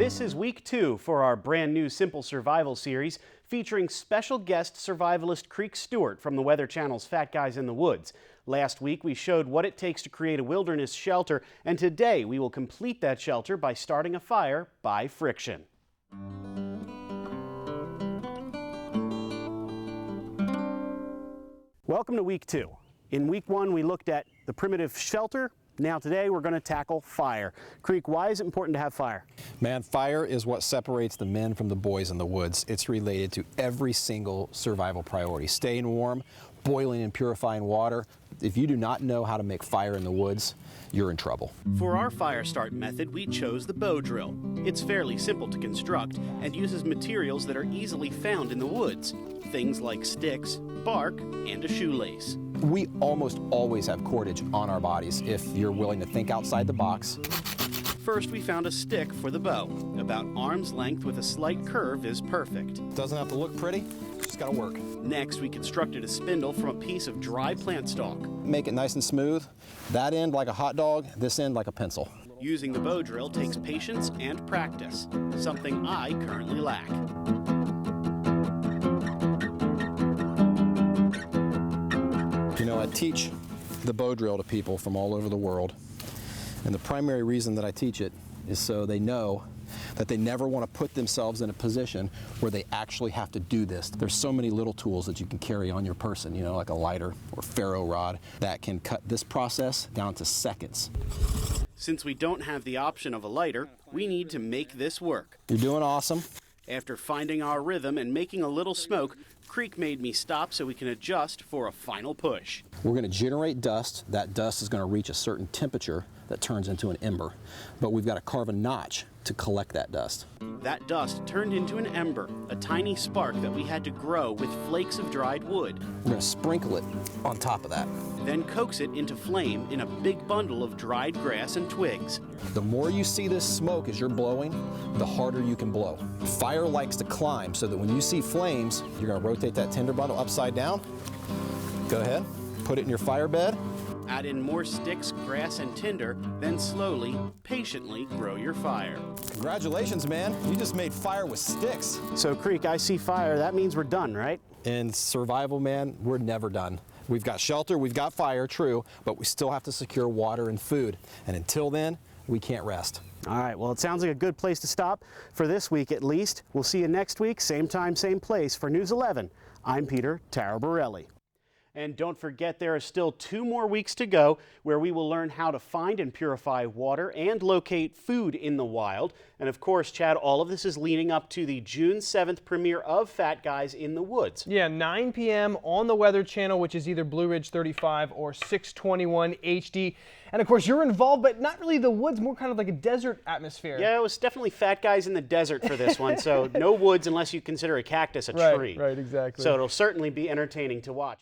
This is week 2 for our brand new Simple Survival series featuring special guest survivalist Creek Stewart from the Weather Channel's Fat Guys in the Woods. Last week we showed what it takes to create a wilderness shelter, and today we will complete that shelter by starting a fire by friction. Welcome to week 2. In week 1 we looked at the primitive shelter. Now today we're going to tackle fire. Creek, why is it important to have fire? Man, fire is what separates the men from the boys in the woods. It's related to every single survival priority. Staying warm, boiling and purifying water. If you do not know how to make fire in the woods, you're in trouble. For our fire start method, we chose the bow drill. It's fairly simple to construct and uses materials that are easily found in the woods. Things like sticks, bark, and a shoelace. We almost always have cordage on our bodies if you're willing to think outside the box. First, we found a stick for the bow. About arm's length with a slight curve is perfect. Doesn't have to look pretty, just gotta work. Next, we constructed a spindle from a piece of dry plant stalk. Make it nice and smooth. That end like a hot dog, this end like a pencil. Using the bow drill takes patience and practice, something I currently lack. You know, I teach the bow drill to people from all over the world, and the primary reason that I teach it is so they know that they never want to put themselves in a position where they actually have to do this. There's so many little tools that you can carry on your person, you know, like a lighter or ferro rod, that can cut this process down to seconds. Since we don't have the option of a lighter, we need to make this work. You're doing awesome. After finding our rhythm and making a little smoke, Creek made me stop so we can adjust for a final push. We're going to generate dust. That dust is going to reach a certain temperature that turns into an ember. But we've got to carve a notch to collect that dust. That dust turned into an ember, a tiny spark that we had to grow with flakes of dried wood. We're going to sprinkle it on top of that. Then coax it into flame in a big bundle of dried grass and twigs. The more you see this smoke as you're blowing, the harder you can blow. Fire likes to climb, so that when you see flames, you're going to rotate that tinder bundle upside down. Go ahead, put it in your fire bed. Add in more sticks, grass, and tinder, then slowly, patiently grow your fire. Congratulations, man. You just made fire with sticks. So, Creek, I see fire. That means we're done, right? In survival, man, we're never done. We've got shelter, we've got fire, true, but we still have to secure water and food. And until then, we can't rest. All right, well, it sounds like a good place to stop for this week at least. We'll see you next week, same time, same place. For News 11, I'm Peter Taraborelli. And don't forget, there are still 2 more weeks to go where we will learn how to find and purify water and locate food in the wild. And of course, Chad, all of this is leading up to the June 7th premiere of Fat Guys in the Woods. Yeah, 9 p.m. on the Weather Channel, which is either Blue Ridge 35 or 621 HD. And of course, you're involved, but not really the woods, more kind of like a desert atmosphere. Yeah, it was definitely Fat Guys in the desert for this one. So no woods unless you consider a cactus a tree. Right, exactly. So it'll certainly be entertaining to watch.